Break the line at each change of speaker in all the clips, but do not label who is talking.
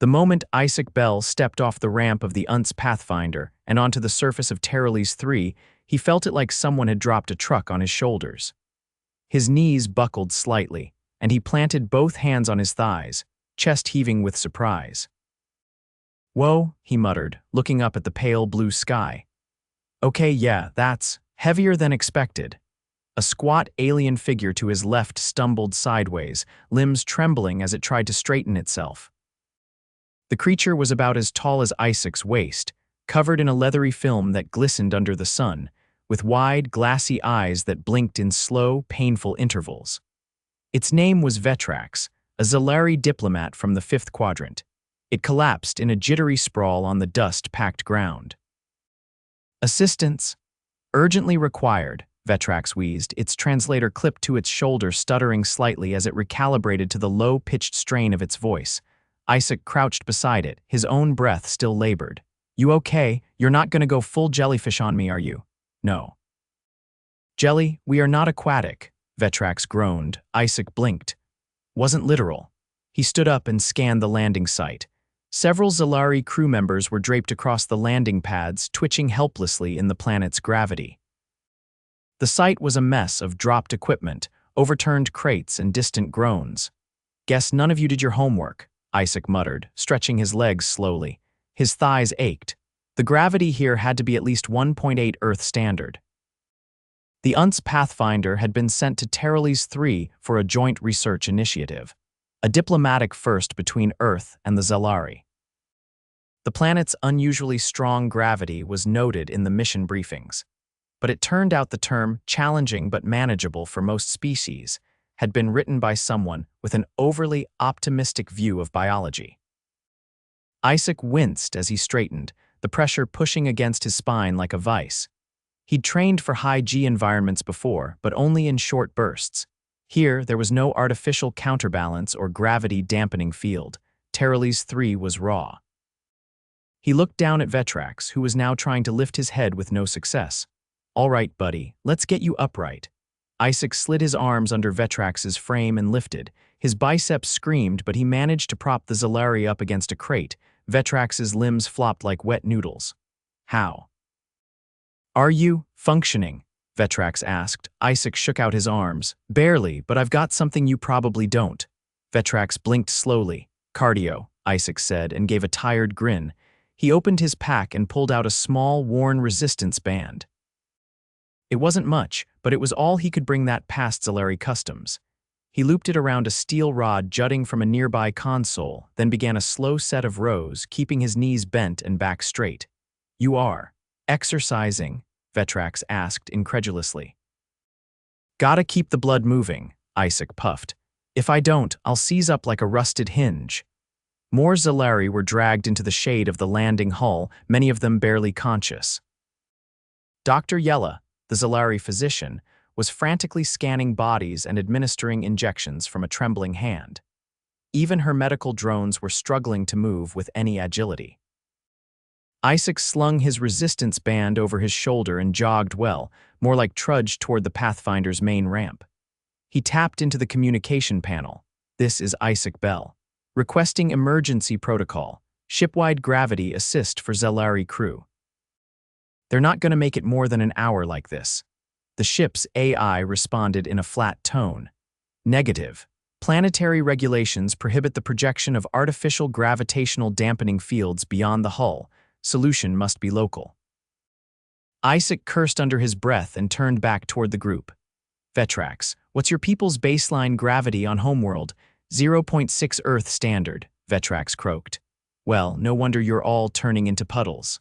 The moment Isaac Bell stepped off the ramp of the UNT's Pathfinder and onto the surface of Teralis 3, he felt it like someone had dropped a truck on his shoulders. His knees buckled slightly, and he planted both hands on his thighs, chest heaving with surprise. "Whoa," he muttered, looking up at the pale blue sky. "Okay, yeah, that's heavier than expected." A squat alien figure to his left stumbled sideways, limbs trembling as it tried to straighten itself. The creature was about as tall as Isaac's waist, covered in a leathery film that glistened under the sun, with wide, glassy eyes that blinked in slow, painful intervals. Its name was Vetrax, a Xellari diplomat from the 5th Quadrant. It collapsed in a jittery sprawl on the dust-packed ground. "Assistance! Urgently required," Vetrax wheezed, its translator clipped to its shoulder, stuttering slightly as it recalibrated to the low-pitched strain of its voice. Isaac crouched beside it, his own breath still labored. "You okay? You're not gonna go full jellyfish on me, are you?" "No." "Jelly, we are not aquatic," Vetrax groaned. Isaac blinked. "Wasn't literal." He stood up and scanned the landing site. Several Xellari crew members were draped across the landing pads, twitching helplessly in the planet's gravity. The site was a mess of dropped equipment, overturned crates, and distant groans. "Guess none of you did your homework," Isaac muttered, stretching his legs slowly. His thighs ached. The gravity here had to be at least 1.8 Earth standard. The UNT's Pathfinder had been sent to Teralis 3 for a joint research initiative, a diplomatic first between Earth and the Xellari. The planet's unusually strong gravity was noted in the mission briefings, but it turned out the term challenging but manageable for most species had been written by someone with an overly optimistic view of biology. Isaac winced as he straightened, the pressure pushing against his spine like a vice. He'd trained for high-G environments before, but only in short bursts. Here, there was no artificial counterbalance or gravity-dampening field. Teralis 3 was raw. He looked down at Vetrax, who was now trying to lift his head with no success. "All right, buddy, let's get you upright." Isaac slid his arms under Vetrax's frame and lifted. His biceps screamed, but he managed to prop the Xellari up against a crate. Vetrax's limbs flopped like wet noodles. "How?" "Are you functioning?" Vetrax asked. Isaac shook out his arms. "Barely, but I've got something you probably don't." Vetrax blinked slowly. "Cardio," Isaac said, and gave a tired grin. He opened his pack and pulled out a small, worn resistance band. It wasn't much, but it was all he could bring that past Xellari customs. He looped it around a steel rod jutting from a nearby console, then began a slow set of rows, keeping his knees bent and back straight. "You are exercising?" Vetrax asked incredulously. "Gotta keep the blood moving," Isaac puffed. "If I don't, I'll seize up like a rusted hinge." More Xellari were dragged into the shade of the landing hull, many of them barely conscious. Dr. Yella, the Xellari physician, was frantically scanning bodies and administering injections from a trembling hand. Even her medical drones were struggling to move with any agility. Isaac slung his resistance band over his shoulder and jogged well, more like trudged toward the Pathfinder's main ramp. He tapped into the communication panel. "This is Isaac Bell. Requesting emergency protocol. Shipwide gravity assist for Xellari crew. They're not going to make it more than an hour like this." The ship's AI responded in a flat tone. "Negative. Planetary regulations prohibit the projection of artificial gravitational dampening fields beyond the hull. Solution must be local." Isaac cursed under his breath and turned back toward the group. "Vetrax, what's your people's baseline gravity on homeworld?" 0.6 Earth standard, Vetrax croaked. "Well, no wonder you're all turning into puddles."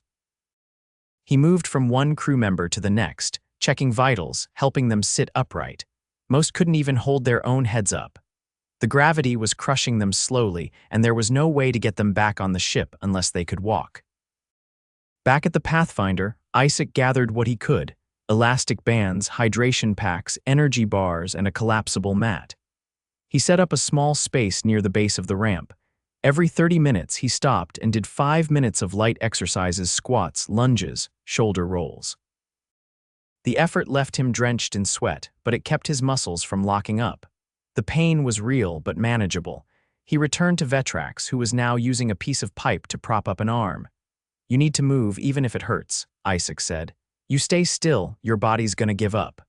He moved from one crew member to the next, checking vitals, helping them sit upright. Most couldn't even hold their own heads up. The gravity was crushing them slowly, and there was no way to get them back on the ship unless they could walk. Back at the Pathfinder, Isaac gathered what he could: elastic bands, hydration packs, energy bars, and a collapsible mat. He set up a small space near the base of the ramp. Every 30 minutes, he stopped and did 5 minutes of light exercises: squats, lunges, shoulder rolls. The effort left him drenched in sweat, but it kept his muscles from locking up. The pain was real but manageable. He returned to Vetrax, who was now using a piece of pipe to prop up an arm. "You need to move even if it hurts," Isaac said. "You stay still, your body's gonna give up."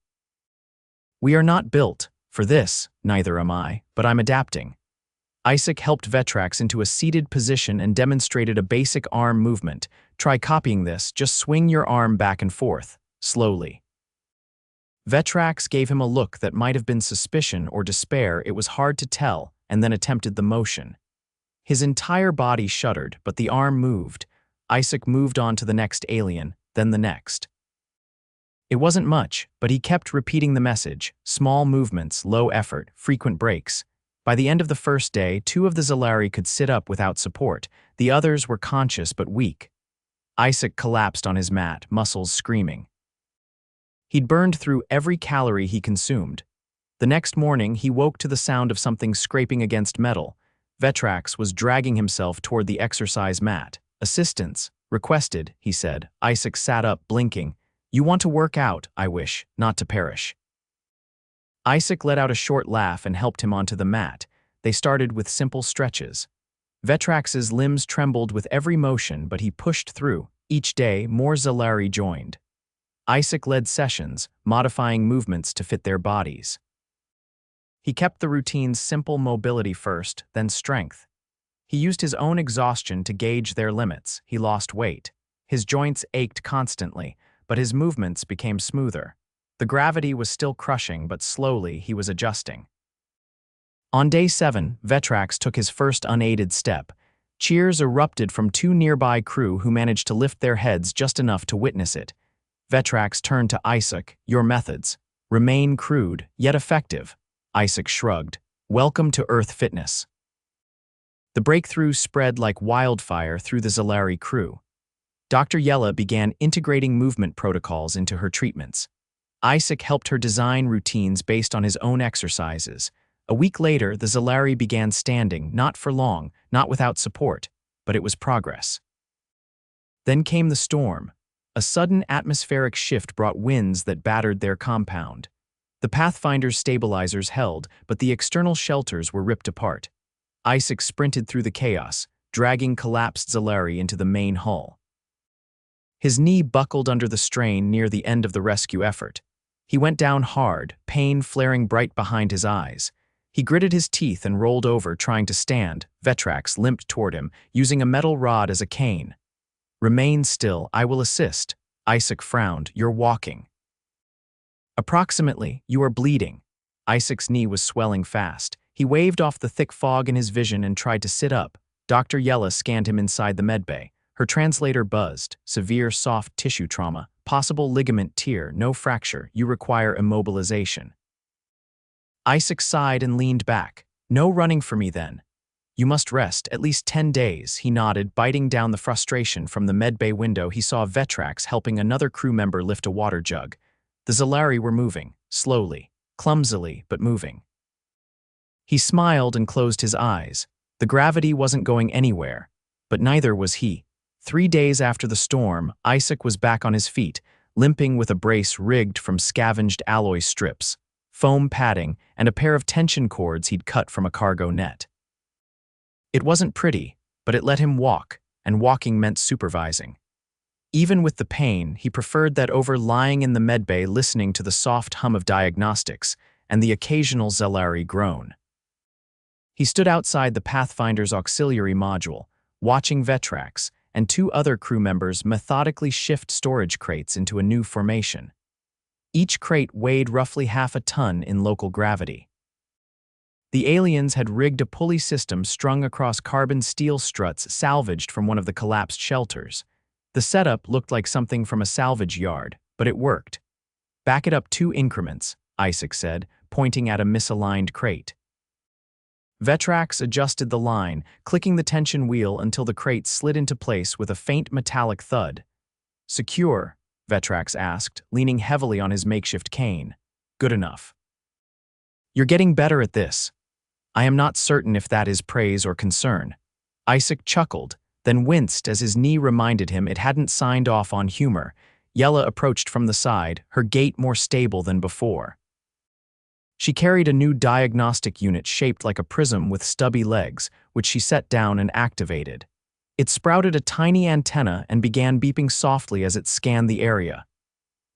"We are not built for this, neither am I, but I'm adapting." Isaac helped Vetrax into a seated position and demonstrated a basic arm movement. "Try copying this, just swing your arm back and forth, slowly." Vetrax gave him a look that might have been suspicion or despair, it was hard to tell, and then attempted the motion. His entire body shuddered, but the arm moved. Isaac moved on to the next alien, then the next. It wasn't much, but he kept repeating the message: small movements, low effort, frequent breaks. By the end of the first day, 2 of the Xellari could sit up without support. The others were conscious but weak. Isaac collapsed on his mat, muscles screaming. He'd burned through every calorie he consumed. The next morning, he woke to the sound of something scraping against metal. Vetrax was dragging himself toward the exercise mat. "Assistance requested," he said. Isaac sat up, blinking. "You want to work out, I wish, not to perish." Isaac let out a short laugh and helped him onto the mat. They started with simple stretches. Vetrax's limbs trembled with every motion, but he pushed through. Each day, more Xellari joined. Isaac led sessions, modifying movements to fit their bodies. He kept the routines simple: mobility first, then strength. He used his own exhaustion to gauge their limits. He lost weight. His joints ached constantly, but his movements became smoother. The gravity was still crushing, but slowly he was adjusting. On day 7, Vetrax took his first unaided step. Cheers erupted from 2 nearby crew who managed to lift their heads just enough to witness it. Vetrax turned to Isaac. "Your methods remain crude, yet effective." Isaac shrugged. "Welcome to Earth Fitness." The breakthrough spread like wildfire through the Xellari crew. Dr. Yella began integrating movement protocols into her treatments. Isaac helped her design routines based on his own exercises. A week later, the Xellari began standing, not for long, not without support, but it was progress. Then came the storm. A sudden atmospheric shift brought winds that battered their compound. The Pathfinder's stabilizers held, but the external shelters were ripped apart. Isaac sprinted through the chaos, dragging collapsed Xellari into the main hull. His knee buckled under the strain near the end of the rescue effort. He went down hard, pain flaring bright behind his eyes. He gritted his teeth and rolled over, trying to stand. Vetrax limped toward him, using a metal rod as a cane. "Remain still, I will assist." Isaac frowned. "You're walking." "Approximately, you are bleeding." Isaac's knee was swelling fast. He waved off the thick fog in his vision and tried to sit up. Dr. Yella scanned him inside the medbay. Her translator buzzed. "Severe soft tissue trauma. Possible ligament tear, no fracture. You require immobilization." Isaac sighed and leaned back. "No running for me then." "You must rest, at least 10 days, he nodded, biting down the frustration. From the medbay window, he saw Vetrax helping another crew member lift a water jug. The Xellari were moving, slowly, clumsily, but moving. He smiled and closed his eyes. The gravity wasn't going anywhere, but neither was he. 3 days after the storm, Isaac was back on his feet, limping with a brace rigged from scavenged alloy strips, foam padding, and a pair of tension cords he'd cut from a cargo net. It wasn't pretty, but it let him walk, and walking meant supervising. Even with the pain, he preferred that over lying in the medbay listening to the soft hum of diagnostics and the occasional Xellari groan. He stood outside the Pathfinder's auxiliary module, watching Vetrax and 2 other crew members methodically shift storage crates into a new formation. Each crate weighed roughly half a ton in local gravity. The aliens had rigged a pulley system strung across carbon steel struts salvaged from one of the collapsed shelters. The setup looked like something from a salvage yard, but it worked. "Back it up 2 increments, Isaac said, pointing at a misaligned crate. Vetrax adjusted the line, clicking the tension wheel until the crate slid into place with a faint metallic thud. "Secure?" Vetrax asked, leaning heavily on his makeshift cane. "Good enough." "You're getting better at this." "I am not certain if that is praise or concern." Isaac chuckled, then winced as his knee reminded him it hadn't signed off on humor. Yella approached from the side, her gait more stable than before. She carried a new diagnostic unit shaped like a prism with stubby legs, which she set down and activated. It sprouted a tiny antenna and began beeping softly as it scanned the area.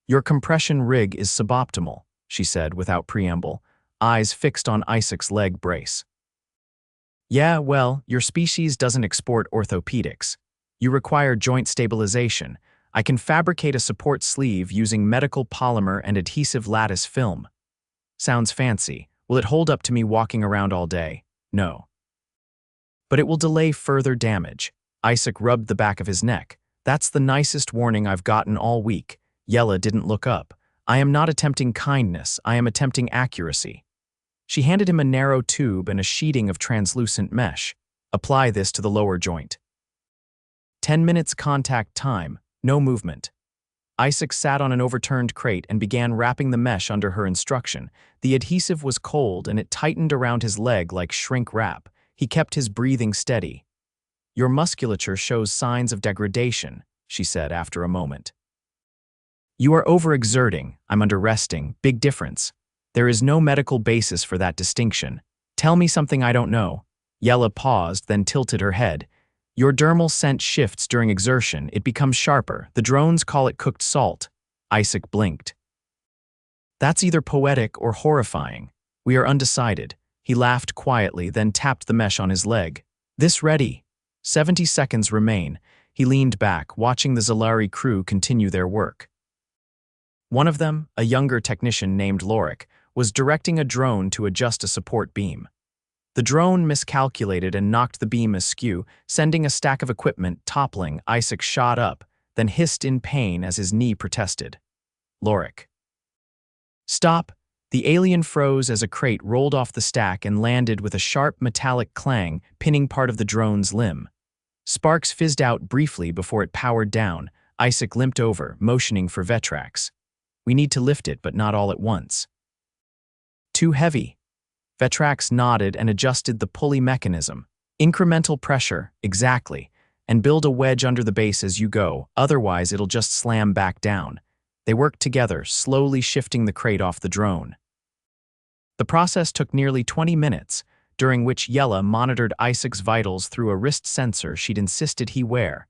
"Your compression rig is suboptimal," she said without preamble, eyes fixed on Isaac's leg brace. "Yeah, well, your species doesn't export orthopedics. You require joint stabilization. I can fabricate a support sleeve using medical polymer and adhesive lattice film." "Sounds fancy. Will it hold up to me walking around all day?" "No." "But it will delay further damage." Isaac rubbed the back of his neck. "That's the nicest warning I've gotten all week." Yella didn't look up. "I am not attempting kindness, I am attempting accuracy." She handed him a narrow tube and a sheeting of translucent mesh. "Apply this to the lower joint." 10 minutes contact time, no movement. Isaac sat on an overturned crate and began wrapping the mesh under her instruction. The adhesive was cold and it tightened around his leg like shrink wrap. He kept his breathing steady. "Your musculature shows signs of degradation," she said after a moment. "You are overexerting, I'm under-resting, big difference. There is no medical basis for that distinction. Tell me something I don't know." Yella paused, then tilted her head. "Your dermal scent shifts during exertion, it becomes sharper. The drones call it cooked salt." Isaac blinked. "That's either poetic or horrifying. We are undecided." He laughed quietly, then tapped the mesh on his leg. "This ready." 70 seconds remain. He leaned back, watching the Xellari crew continue their work. One of them, a younger technician named Lorik, was directing a drone to adjust a support beam. The drone miscalculated and knocked the beam askew, sending a stack of equipment toppling. Isaac shot up, then hissed in pain as his knee protested. "Lorik." "Stop!" The alien froze as a crate rolled off the stack and landed with a sharp metallic clang, pinning part of the drone's limb. Sparks fizzed out briefly before it powered down. Isaac limped over, motioning for Vetrax. "We need to lift it, but not all at once." "Too heavy." Vetrax nodded and adjusted the pulley mechanism. "Incremental pressure, exactly. And build a wedge under the base as you go, otherwise it'll just slam back down." They worked together, slowly shifting the crate off the drone. The process took nearly 20 minutes, during which Yella monitored Isaac's vitals through a wrist sensor she'd insisted he wear.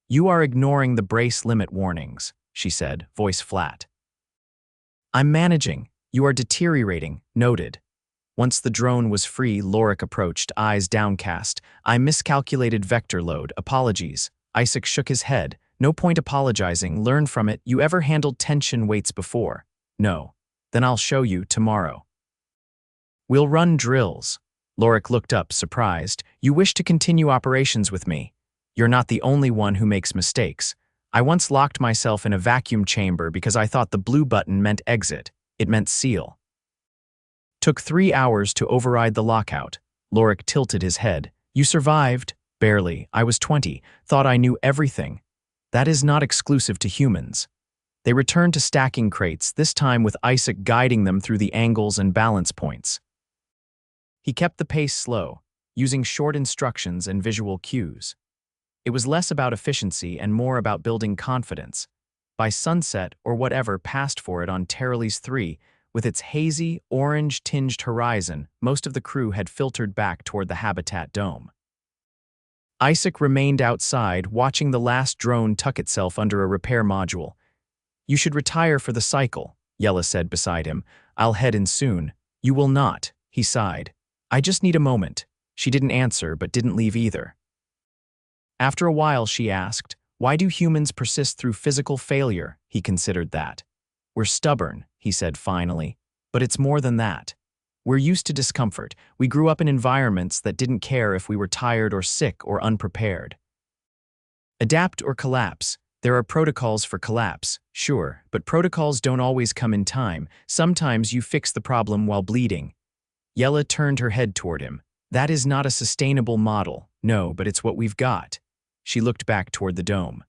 "You are ignoring the brace limit warnings," she said, voice flat. "I'm managing. You are deteriorating," noted. Once the drone was free, Lorik approached, eyes downcast. "I miscalculated vector load. Apologies." Isaac shook his head. "No point apologizing. Learn from it. You ever handled tension weights before?" "No." "Then I'll show you tomorrow." "We'll run drills." Lorik looked up, surprised. "You wish to continue operations with me? You're not the only one who makes mistakes. I once locked myself in a vacuum chamber because I thought the blue button meant exit. It meant seal. Took 3 hours to override the lockout." Lorik tilted his head. "You survived." "Barely. I was 20. Thought I knew everything." "That is not exclusive to humans." They returned to stacking crates, this time with Isaac guiding them through the angles and balance points. He kept the pace slow, using short instructions and visual cues. It was less about efficiency and more about building confidence. By sunset, or whatever passed for it on Teralis 3, with its hazy, orange-tinged horizon, most of the crew had filtered back toward the habitat dome. Isaac remained outside, watching the last drone tuck itself under a repair module. "You should retire for the cycle," Yella said beside him. "I'll head in soon." "You will not," he sighed. "I just need a moment." She didn't answer, but didn't leave either. After a while, she asked, "Why do humans persist through physical failure?" He considered that. "We're stubborn," he said finally. "But it's more than that. We're used to discomfort. We grew up in environments that didn't care if we were tired or sick or unprepared." "Adapt or collapse. There are protocols for collapse, sure, but protocols don't always come in time. Sometimes you fix the problem while bleeding." Yella turned her head toward him. "That is not a sustainable model. No, but it's what we've got." She looked back toward the dome.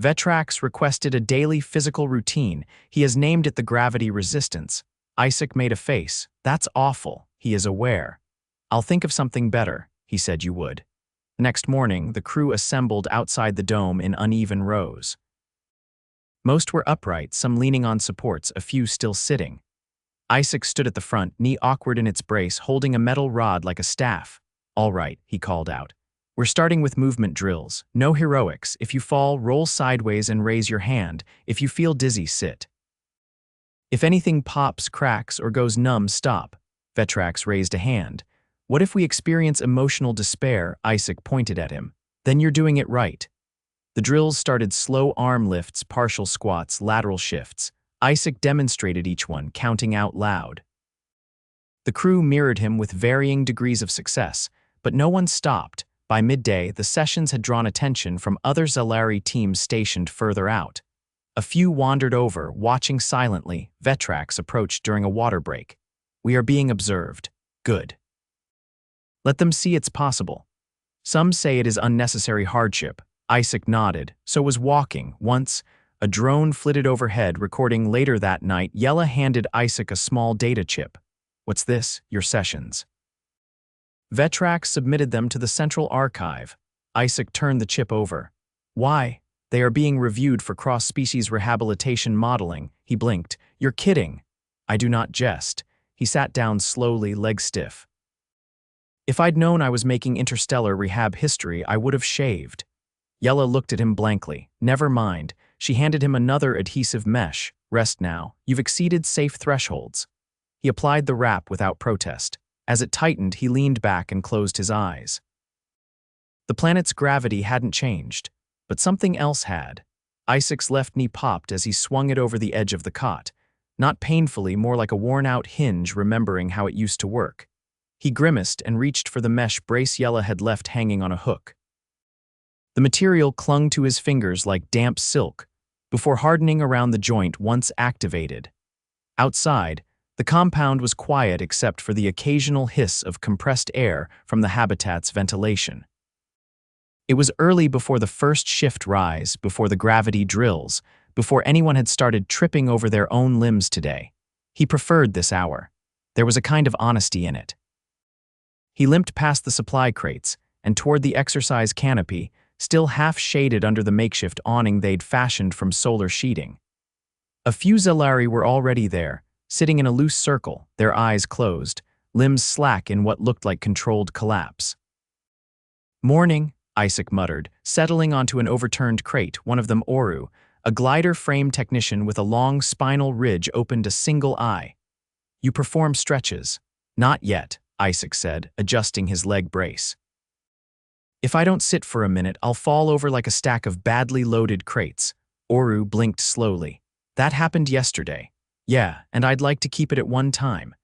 Vetrax requested a daily physical routine. He has named it the gravity resistance. Isaac made a face. "That's awful." He is aware. "I'll think of something better," he said you would. The next morning, the crew assembled outside the dome in uneven rows. Most were upright, some leaning on supports, a few still sitting. Isaac stood at the front, knee awkward in its brace, holding a metal rod like a staff. "All right," he called out. "We're starting with movement drills. No heroics. If you fall, roll sideways and raise your hand. If you feel dizzy, sit. If anything pops, cracks, or goes numb, stop." Vetrax raised a hand. "What if we experience emotional despair?" Isaac pointed at him. "Then you're doing it right." The drills started: slow arm lifts, partial squats, lateral shifts. Isaac demonstrated each one, counting out loud. The crew mirrored him with varying degrees of success, but no one stopped. By midday, the sessions had drawn attention from other Xellari teams stationed further out. A few wandered over, watching silently. Vetrax approached during a water break. "We are being observed." "Good. Let them see it's possible." "Some say it is unnecessary hardship." Isaac nodded. "So was walking." Once, a drone flitted overhead, recording. Later that night, Yella handed Isaac a small data chip. "What's this?" "Your sessions." Vetrax submitted them to the central archive. Isaac turned the chip over. "Why?" "They are being reviewed for cross-species rehabilitation modeling." He blinked. "You're kidding." "I do not jest." He sat down slowly, legs stiff. "If I'd known I was making interstellar rehab history, I would have shaved." Yella looked at him blankly. "Never mind." She handed him another adhesive mesh. "Rest now. You've exceeded safe thresholds." He applied the wrap without protest. As it tightened, he leaned back and closed his eyes. The planet's gravity hadn't changed, but something else had. Isaac's left knee popped as he swung it over the edge of the cot. Not painfully, more like a worn-out hinge, remembering how it used to work. He grimaced and reached for the mesh brace Yella had left hanging on a hook. The material clung to his fingers like damp silk, before hardening around the joint once activated. Outside, the compound was quiet except for the occasional hiss of compressed air from the habitat's ventilation. It was early before the first shift rise, before the gravity drills, before anyone had started tripping over their own limbs today. He preferred this hour. There was a kind of honesty in it. He limped past the supply crates and toward the exercise canopy, still half-shaded under the makeshift awning they'd fashioned from solar sheeting. A few Xellari were already there, sitting in a loose circle, their eyes closed, limbs slack in what looked like controlled collapse. "Morning," Isaac muttered, settling onto an overturned crate, one of them Oru, a glider frame technician with a long spinal ridge, opened a single eye. "You perform stretches." "Not yet," Isaac said, adjusting his leg brace. "If I don't sit for a minute, I'll fall over like a stack of badly loaded crates." Oru blinked slowly. "That happened yesterday." "Yeah, and I'd like to keep it at one time."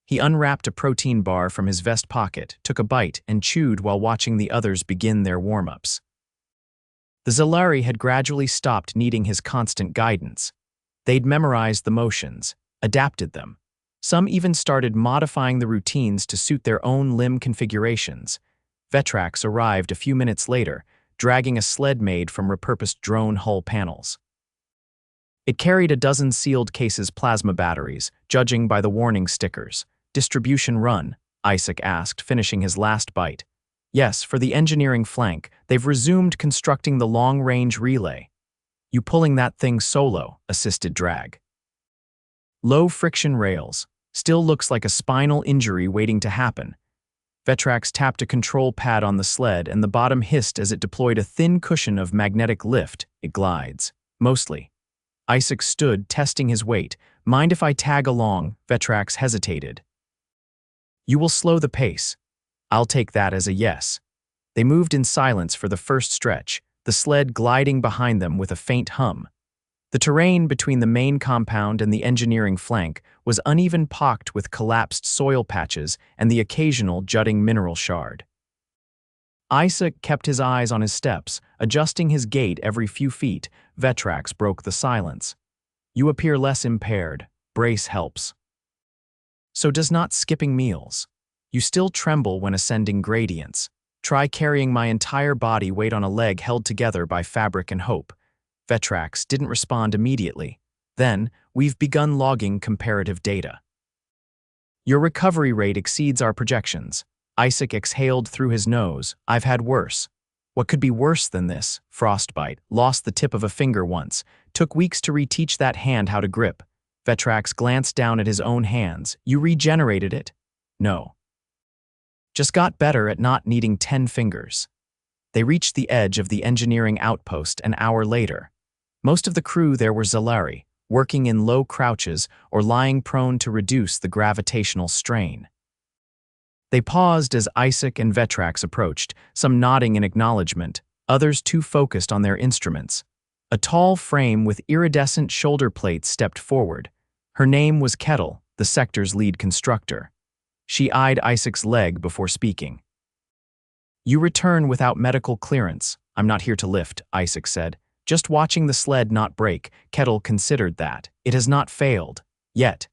He unwrapped a protein bar from his vest pocket, took a bite, and chewed while watching the others begin their warm-ups. The Xellari had gradually stopped needing his constant guidance. They'd memorized the motions, adapted them. Some even started modifying the routines to suit their own limb configurations. Vetrax arrived a few minutes later, dragging a sled made from repurposed drone hull panels. It carried a dozen sealed cases plasma batteries, judging by the warning stickers. "Distribution run?" Isaac asked, finishing his last bite. "Yes, for the engineering flank. They've resumed constructing the long-range relay." "You pulling that thing solo?" assisted Drag. "Low friction rails. Still looks like a spinal injury waiting to happen." Vetrax tapped a control pad on the sled and the bottom hissed as it deployed a thin cushion of magnetic lift. "It glides. Mostly." Isaac stood, testing his weight. "Mind if I tag along?" Vetrax hesitated. "You will slow the pace." "I'll take that as a yes." They moved in silence for the first stretch, the sled gliding behind them with a faint hum. The terrain between the main compound and the engineering flank was uneven, pocked with collapsed soil patches and the occasional jutting mineral shard. Isaac kept his eyes on his steps, adjusting his gait every few feet. Vetrax broke the silence. "You appear less impaired. Brace helps. So does not skipping meals. You still tremble when ascending gradients. Try carrying my entire body weight on a leg held together by fabric and hope." Vetrax didn't respond immediately. Then, "We've begun logging comparative data. Your recovery rate exceeds our projections." Isaac exhaled through his nose. "I've had worse." "What could be worse than this?" "Frostbite. Lost the tip of a finger once. Took weeks to reteach that hand how to grip." Vetrax glanced down at his own hands. You regenerated it? No. Just got better at not needing 10 fingers. They reached the edge of the engineering outpost an hour later. Most of the crew there were Xellari, working in low crouches or lying prone to reduce the gravitational strain. They paused as Isaac and Vetrax approached, some nodding in acknowledgement, others too focused on their instruments. A tall frame with iridescent shoulder plates stepped forward. Her name was Kettle, the sector's lead constructor. She eyed Isaac's leg before speaking. You return without medical clearance. I'm not here to lift, Isaac said. Just watching the sled not break. Kettle considered that. It has not failed. Yet.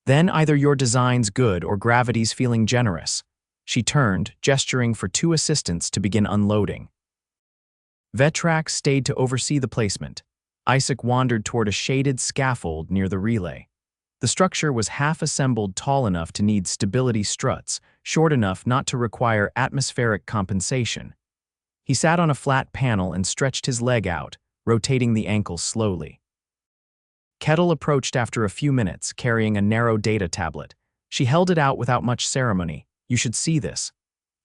Then either your design's good or gravity's feeling generous. She turned, gesturing for 2 assistants to begin unloading. Vetrax stayed to oversee the placement. Isaac wandered toward a shaded scaffold near the relay. The structure was half-assembled, tall enough to need stability struts, short enough not to require atmospheric compensation. He sat on a flat panel and stretched his leg out, rotating the ankle slowly. Kettle approached after a few minutes, carrying a narrow data tablet. She held it out without much ceremony. You should see this.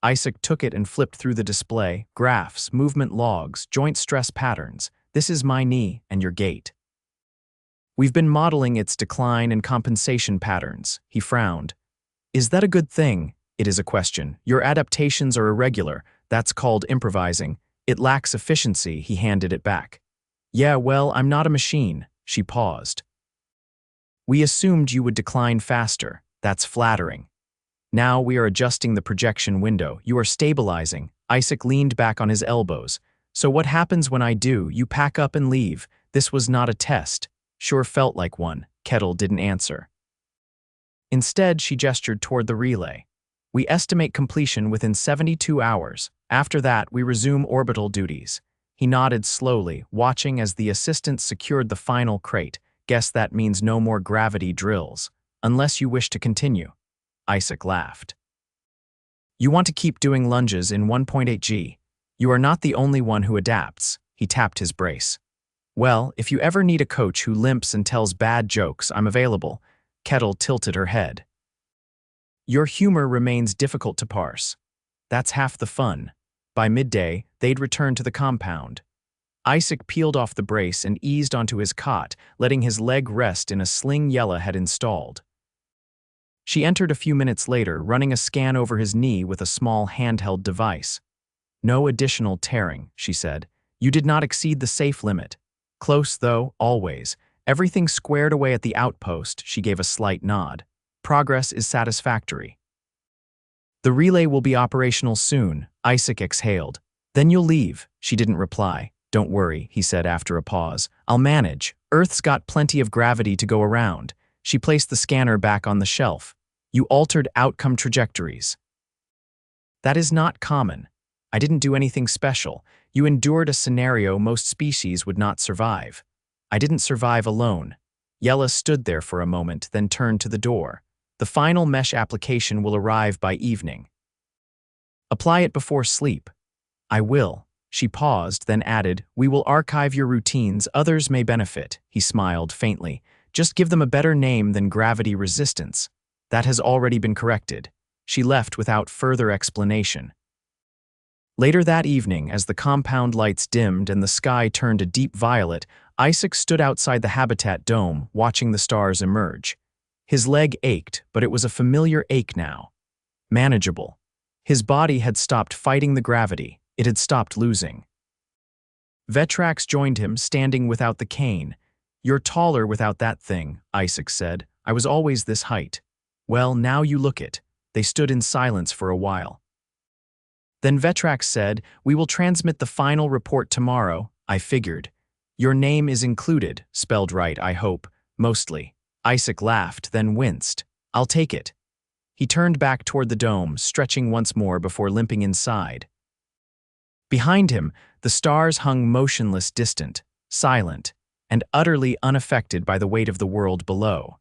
Isaac took it and flipped through the display, graphs, movement logs, joint stress patterns. This is my knee and your gait. We've been modeling its decline and compensation patterns. He frowned. Is that a good thing? It is a question. Your adaptations are irregular. That's called improvising. It lacks efficiency. He handed it back. Yeah, well, I'm not a machine. She paused. We assumed you would decline faster. That's flattering. Now we are adjusting the projection window. You are stabilizing. Isaac leaned back on his elbows. So what happens when I do? You pack up and leave. This was not a test. Sure felt like one. Kettle didn't answer. Instead, she gestured toward the relay. We estimate completion within 72 hours. After that, we resume orbital duties. He nodded slowly, watching as the assistant secured the final crate. Guess that means no more gravity drills. Unless you wish to continue. Isaac laughed. You want to keep doing lunges in 1.8 G. You are not the only one who adapts. He tapped his brace. Well, if you ever need a coach who limps and tells bad jokes, I'm available. Kettle tilted her head. Your humor remains difficult to parse. That's half the fun. By midday, they'd return to the compound. Isaac peeled off the brace and eased onto his cot, letting his leg rest in a sling Yella had installed. She entered a few minutes later, running a scan over his knee with a small handheld device. No additional tearing, she said. You did not exceed the safe limit. Close, though, always. Everything squared away at the outpost. She gave a slight nod. Progress is satisfactory. The relay will be operational soon, Isaac exhaled. Then you'll leave. She didn't reply. Don't worry, he said after a pause. I'll manage. Earth's got plenty of gravity to go around. She placed the scanner back on the shelf. You altered outcome trajectories. That is not common. I didn't do anything special. You endured a scenario most species would not survive. I didn't survive alone. Yella stood there for a moment, then turned to the door. The final mesh application will arrive by evening. Apply it before sleep. I will. She paused, then added, we will archive your routines. Others may benefit. He smiled faintly. Just give them a better name than gravity resistance. That has already been corrected. She left without further explanation. Later that evening, as the compound lights dimmed and the sky turned a deep violet, Isaac stood outside the habitat dome, watching the stars emerge. His leg ached, but it was a familiar ache now. Manageable. His body had stopped fighting the gravity. It had stopped losing. Vetrax joined him, standing without the cane. You're taller without that thing, Isaac said. I was always this height. Well, now you look it. They stood in silence for a while. Then Vetrax said, we will transmit the final report tomorrow. I figured. Your name is included, spelled right, I hope, mostly. Isaac laughed, then winced. I'll take it. He turned back toward the dome, stretching once more before limping inside. Behind him, the stars hung motionless, distant, silent, and utterly unaffected by the weight of the world below.